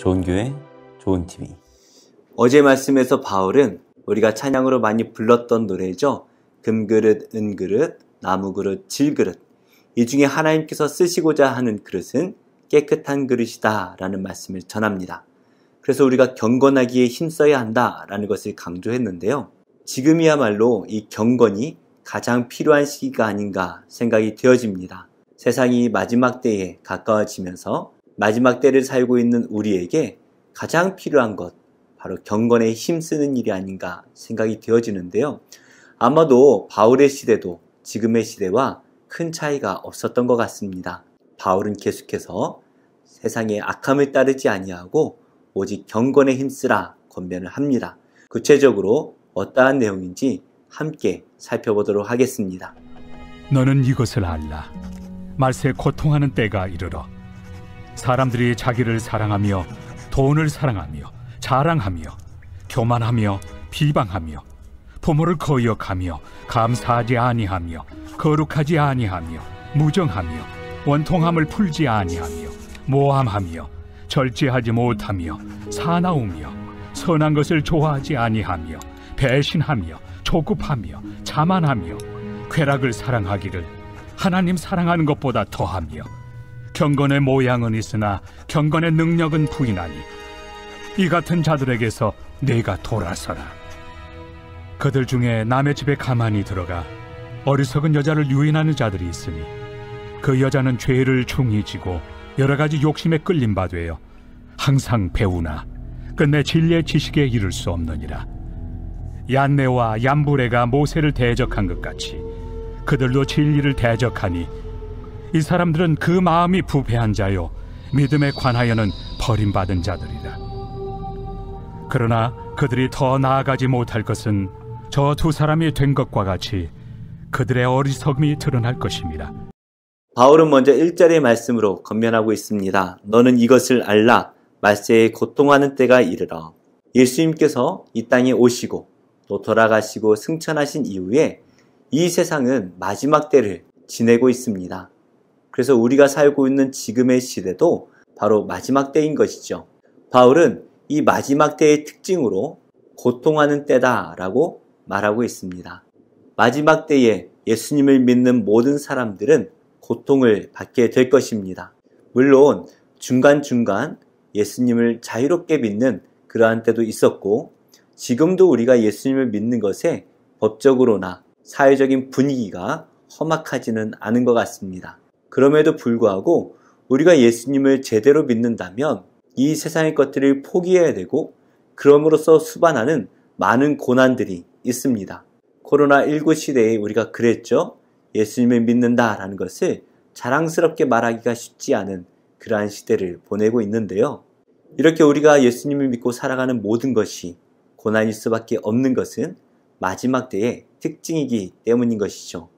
좋은 교회, 좋은 TV. 어제 말씀에서 바울은 우리가 찬양으로 많이 불렀던 노래죠. 금그릇, 은그릇, 나무그릇, 질그릇. 이 중에 하나님께서 쓰시고자 하는 그릇은 깨끗한 그릇이다 라는 말씀을 전합니다. 그래서 우리가 경건하기에 힘써야 한다 라는 것을 강조했는데요. 지금이야말로 이 경건이 가장 필요한 시기가 아닌가 생각이 되어집니다. 세상이 마지막 때에 가까워지면서 마지막 때를 살고 있는 우리에게 가장 필요한 것, 바로 경건에 힘쓰는 일이 아닌가 생각이 되어지는데요. 아마도 바울의 시대도 지금의 시대와 큰 차이가 없었던 것 같습니다. 바울은 계속해서 세상의 악함을 따르지 아니하고 오직 경건에 힘쓰라 권면을 합니다. 구체적으로 어떠한 내용인지 함께 살펴보도록 하겠습니다. 너는 이것을 알라. 말세 고통하는 때가 이르러 사람들이 자기를 사랑하며 돈을 사랑하며 자랑하며 교만하며 비방하며 부모를 거역하며 감사하지 아니하며 거룩하지 아니하며 무정하며 원통함을 풀지 아니하며 모함하며 절제하지 못하며 사나우며 선한 것을 좋아하지 아니하며 배신하며 조급하며 자만하며 쾌락을 사랑하기를 하나님 사랑하는 것보다 더하며 경건의 모양은 있으나 경건의 능력은 부인하니 이 같은 자들에게서 내가 돌아서라. 그들 중에 남의 집에 가만히 들어가 어리석은 여자를 유인하는 자들이 있으니 그 여자는 죄를 중히 지고 여러 가지 욕심에 끌린 바 되어 항상 배우나 끝내 진리의 지식에 이를 수 없느니라. 얀네와 얀부레가 모세를 대적한 것 같이 그들도 진리를 대적하니 이 사람들은 그 마음이 부패한 자요 믿음에 관하여는 버림받은 자들이라. 그러나 그들이 더 나아가지 못할 것은 저 두 사람이 된 것과 같이 그들의 어리석음이 드러날 것입니다. 바울은 먼저 1절의 말씀으로 권면하고 있습니다. 너는 이것을 알라. 말세에 고통하는 때가 이르러. 예수님께서 이 땅에 오시고 또 돌아가시고 승천하신 이후에 이 세상은 마지막 때를 지내고 있습니다. 그래서 우리가 살고 있는 지금의 시대도 바로 마지막 때인 것이죠. 바울은 이 마지막 때의 특징으로 고통하는 때다라고 말하고 있습니다. 마지막 때에 예수님을 믿는 모든 사람들은 고통을 받게 될 것입니다. 물론 중간중간 예수님을 자유롭게 믿는 그러한 때도 있었고 지금도 우리가 예수님을 믿는 것에 법적으로나 사회적인 분위기가 험악하지는 않은 것 같습니다. 그럼에도 불구하고 우리가 예수님을 제대로 믿는다면 이 세상의 것들을 포기해야 되고 그럼으로써 수반하는 많은 고난들이 있습니다. 코로나19 시대에 우리가 그랬죠. 예수님을 믿는다라는 것을 자랑스럽게 말하기가 쉽지 않은 그러한 시대를 보내고 있는데요. 이렇게 우리가 예수님을 믿고 살아가는 모든 것이 고난일 수밖에 없는 것은 마지막 때의 특징이기 때문인 것이죠.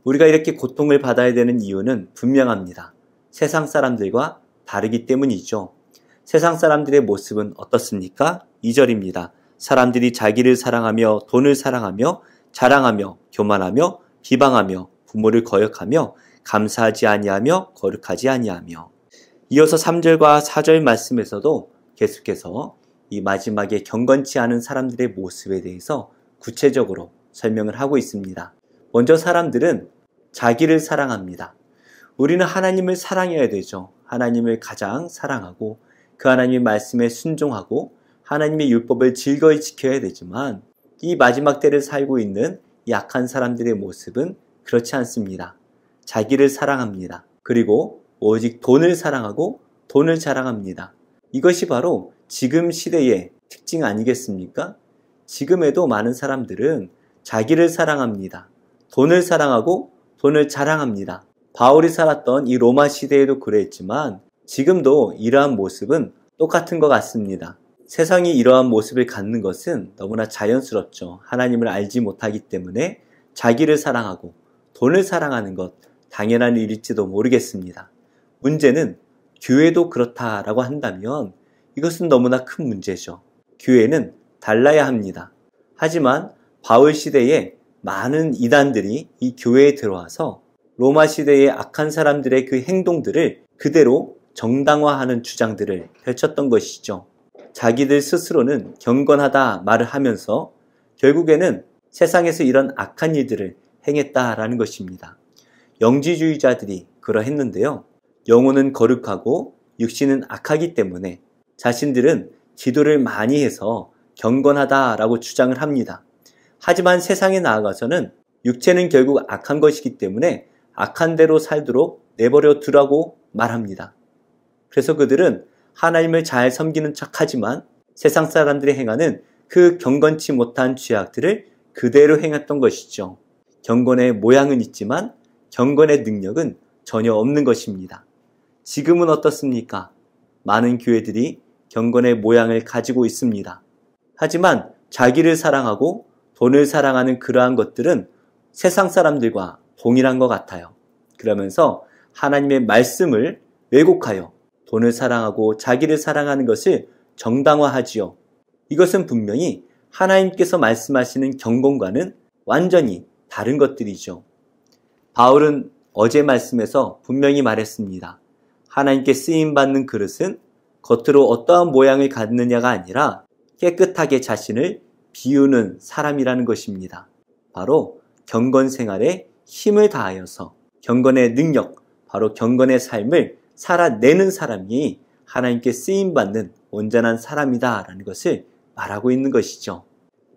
우리가 이렇게 고통을 받아야 되는 이유는 분명합니다. 세상 사람들과 다르기 때문이죠. 세상 사람들의 모습은 어떻습니까? 2절입니다. 사람들이 자기를 사랑하며 돈을 사랑하며 자랑하며 교만하며 비방하며 부모를 거역하며 감사하지 아니하며 거룩하지 아니하며. 이어서 3절과 4절 말씀에서도 계속해서 이 마지막에 경건치 않은 사람들의 모습에 대해서 구체적으로 설명을 하고 있습니다. 먼저 사람들은 자기를 사랑합니다. 우리는 하나님을 사랑해야 되죠. 하나님을 가장 사랑하고 그 하나님의 말씀에 순종하고 하나님의 율법을 즐거이 지켜야 되지만 이 마지막 때를 살고 있는 약한 사람들의 모습은 그렇지 않습니다. 자기를 사랑합니다. 그리고 오직 돈을 사랑하고 돈을 자랑합니다. 이것이 바로 지금 시대의 특징 아니겠습니까? 지금에도 많은 사람들은 자기를 사랑합니다. 돈을 사랑하고 돈을 자랑합니다. 바울이 살았던 이 로마 시대에도 그랬지만 지금도 이러한 모습은 똑같은 것 같습니다. 세상이 이러한 모습을 갖는 것은 너무나 자연스럽죠. 하나님을 알지 못하기 때문에 자기를 사랑하고 돈을 사랑하는 것 당연한 일일지도 모르겠습니다. 문제는 교회도 그렇다라고 한다면 이것은 너무나 큰 문제죠. 교회는 달라야 합니다. 하지만 바울 시대에 많은 이단들이 이 교회에 들어와서 로마 시대의 악한 사람들의 그 행동들을 그대로 정당화하는 주장들을 펼쳤던 것이죠. 자기들 스스로는 경건하다 말을 하면서 결국에는 세상에서 이런 악한 일들을 행했다라는 것입니다. 영지주의자들이 그러했는데요. 영혼은 거룩하고 육신은 악하기 때문에 자신들은 기도를 많이 해서 경건하다라고 주장을 합니다. 하지만 세상에 나아가서는 육체는 결국 악한 것이기 때문에 악한 대로 살도록 내버려 두라고 말합니다. 그래서 그들은 하나님을 잘 섬기는 척하지만 세상 사람들이 행하는 그 경건치 못한 죄악들을 그대로 행했던 것이죠. 경건의 모양은 있지만 경건의 능력은 전혀 없는 것입니다. 지금은 어떻습니까? 많은 교회들이 경건의 모양을 가지고 있습니다. 하지만 자기를 사랑하고 돈을 사랑하는 그러한 것들은 세상 사람들과 동일한 것 같아요. 그러면서 하나님의 말씀을 왜곡하여 돈을 사랑하고 자기를 사랑하는 것을 정당화하지요. 이것은 분명히 하나님께서 말씀하시는 경건과는 완전히 다른 것들이죠. 바울은 어제 말씀에서 분명히 말했습니다. 하나님께 쓰임받는 그릇은 겉으로 어떠한 모양을 갖느냐가 아니라 깨끗하게 자신을 비우는 사람이라는 것입니다. 바로 경건 생활에 힘을 다하여서 경건의 능력, 바로 경건의 삶을 살아내는 사람이 하나님께 쓰임받는 온전한 사람이다라는 것을 말하고 있는 것이죠.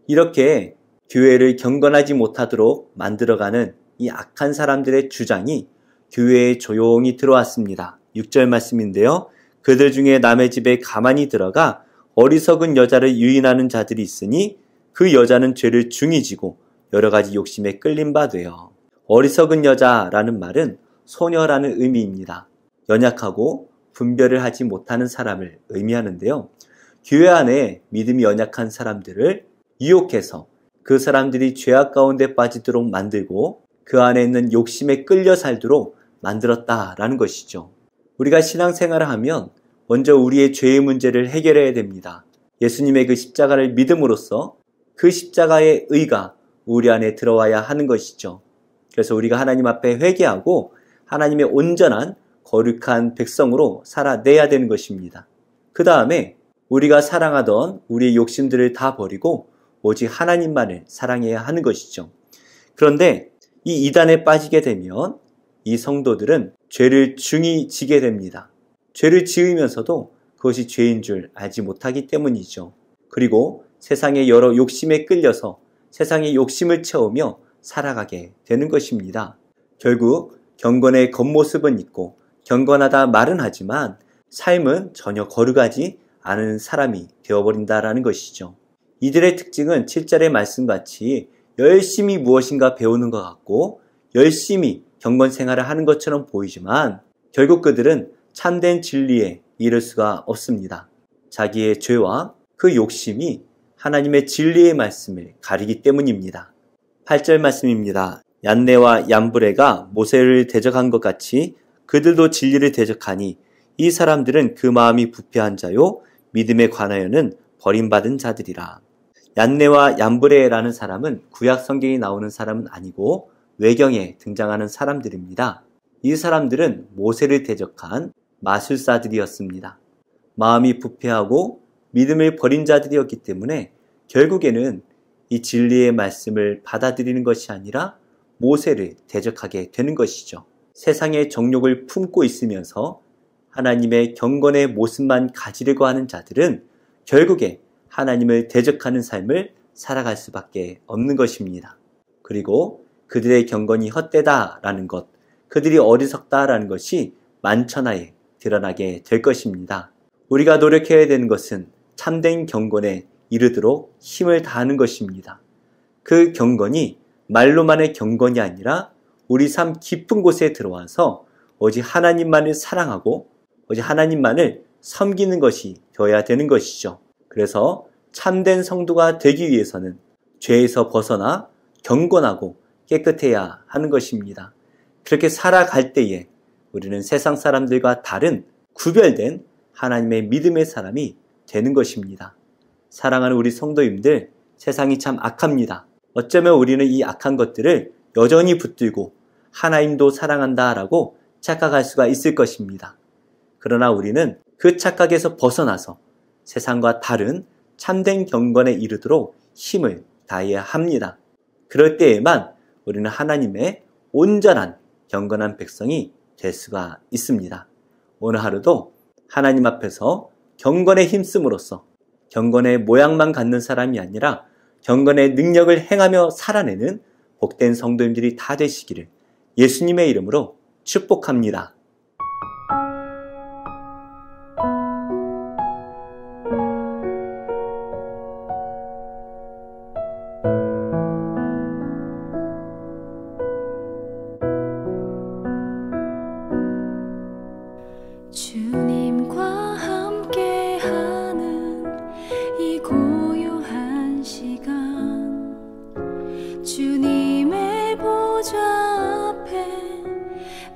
이렇게 교회를 경건하지 못하도록 만들어가는 이 악한 사람들의 주장이 교회에 조용히 들어왔습니다. 6절 말씀인데요. 그들 중에 남의 집에 가만히 들어가 어리석은 여자를 유인하는 자들이 있으니 그 여자는 죄를 중히 지고 여러 가지 욕심에 끌린 바 되어. 어리석은 여자라는 말은 소녀라는 의미입니다. 연약하고 분별을 하지 못하는 사람을 의미하는데요. 교회 안에 믿음이 연약한 사람들을 유혹해서 그 사람들이 죄악 가운데 빠지도록 만들고 그 안에 있는 욕심에 끌려 살도록 만들었다라는 것이죠. 우리가 신앙생활을 하면 먼저 우리의 죄의 문제를 해결해야 됩니다. 예수님의 그 십자가를 믿음으로써 그 십자가의 의가 우리 안에 들어와야 하는 것이죠. 그래서 우리가 하나님 앞에 회개하고 하나님의 온전한 거룩한 백성으로 살아내야 되는 것입니다. 그 다음에 우리가 사랑하던 우리의 욕심들을 다 버리고 오직 하나님만을 사랑해야 하는 것이죠. 그런데 이 이단에 빠지게 되면 이 성도들은 죄를 중히 지게 됩니다. 죄를 지으면서도 그것이 죄인 줄 알지 못하기 때문이죠. 그리고 세상의 여러 욕심에 끌려서 세상의 욕심을 채우며 살아가게 되는 것입니다. 결국 경건의 겉모습은 있고 경건하다 말은 하지만 삶은 전혀 거룩하지 않은 사람이 되어버린다라는 것이죠. 이들의 특징은 7절의 말씀같이 열심히 무엇인가 배우는 것 같고 열심히 경건 생활을 하는 것처럼 보이지만 결국 그들은 참된 진리에 이를 수가 없습니다. 자기의 죄와 그 욕심이 하나님의 진리의 말씀을 가리기 때문입니다. 8절 말씀입니다. 얀네와 얀브레가 모세를 대적한 것 같이 그들도 진리를 대적하니 이 사람들은 그 마음이 부패한 자요 믿음에 관하여는 버림받은 자들이라. 얀네와 얀브레라는 사람은 구약 성경에 나오는 사람은 아니고 외경에 등장하는 사람들입니다. 이 사람들은 모세를 대적한 마술사들이었습니다. 마음이 부패하고 믿음을 버린 자들이었기 때문에 결국에는 이 진리의 말씀을 받아들이는 것이 아니라 모세를 대적하게 되는 것이죠. 세상의 정욕을 품고 있으면서 하나님의 경건의 모습만 가지려고 하는 자들은 결국에 하나님을 대적하는 삶을 살아갈 수밖에 없는 것입니다. 그리고 그들의 경건이 헛되다라는 것, 그들이 어리석다라는 것이 만천하에 드러나게 될 것입니다. 우리가 노력해야 되는 것은 참된 경건에 이르도록 힘을 다하는 것입니다. 그 경건이 말로만의 경건이 아니라 우리 삶 깊은 곳에 들어와서 오직 하나님만을 사랑하고 오직 하나님만을 섬기는 것이 되어야 되는 것이죠. 그래서 참된 성도가 되기 위해서는 죄에서 벗어나 경건하고 깨끗해야 하는 것입니다. 그렇게 살아갈 때에 우리는 세상 사람들과 다른 구별된 하나님의 믿음의 사람이 되는 것입니다. 사랑하는 우리 성도님들, 세상이 참 악합니다. 어쩌면 우리는 이 악한 것들을 여전히 붙들고 하나님도 사랑한다라고 착각할 수가 있을 것입니다. 그러나 우리는 그 착각에서 벗어나서 세상과 다른 참된 경건에 이르도록 힘을 다해야 합니다. 그럴 때에만 우리는 하나님의 온전한 경건한 백성이 될 수가 있습니다. 오늘 하루도 하나님 앞에서 경건에 힘쓰므로써 경건의 모양만 갖는 사람이 아니라 경건의 능력을 행하며 살아내는 복된 성도님들이 다 되시기를 예수님의 이름으로 축복합니다. 주님과 함께하는 이 고요한 시간, 주님의 보좌 앞에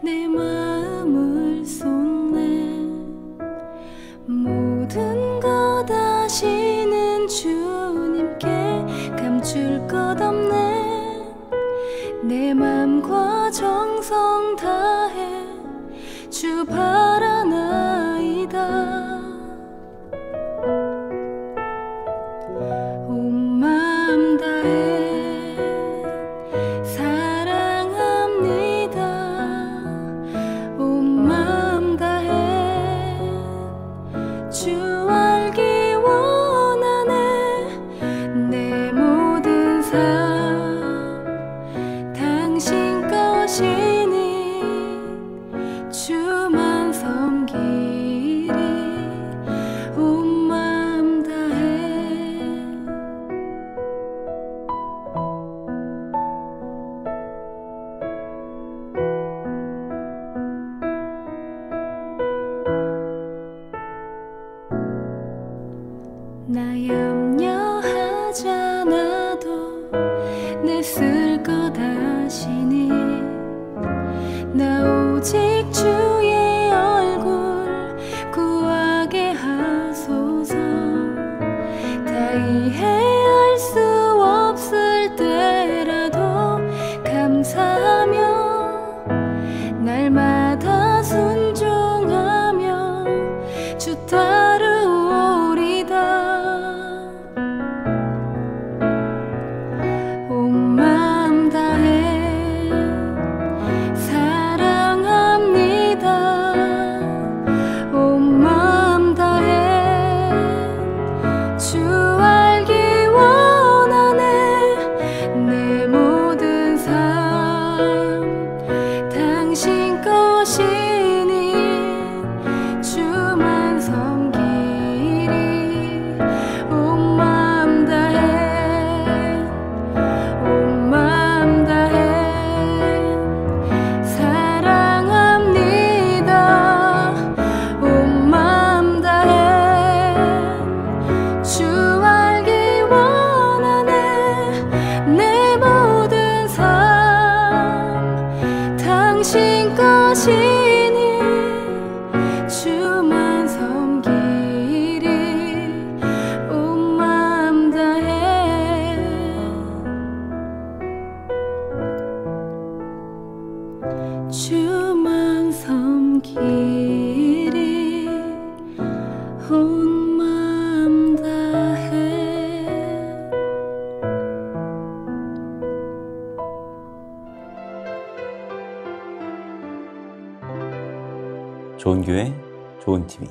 내 마음을 쏟네. 모든 것 아시는 주님께 감출 것 없네. 내 맘과 정성 다해 주 바라나이다. 온 마음 다해 사랑합니다. 온 마음 다해 주 알기 원하네. 내 모든 삶 당신 것이니 주만 섬기리. 온 마음 다해. 나 염려하지 않아도 내 쓸 것 아시니. 나 오직 주의 얼굴 구하게 하소서. 다 이해할 수 없을 때라도 감사하며 날마다 순종하며 주 따르오리다. 온 마음 다해 사랑합니다. 온 마음 다해 주 알기 원하네. 내 모든 삶 당신 것이니 주만 섬기리. 온 마음 다해 온 마음 다해 사랑합니다. 온 마음 다해 주 알기 원하네. 내 모든 삶 당신 것이니 주만 섬기리. 온 마음 다해 주만 섬기리. 온 마음 다해. 좋은 교회, 좋은 TV.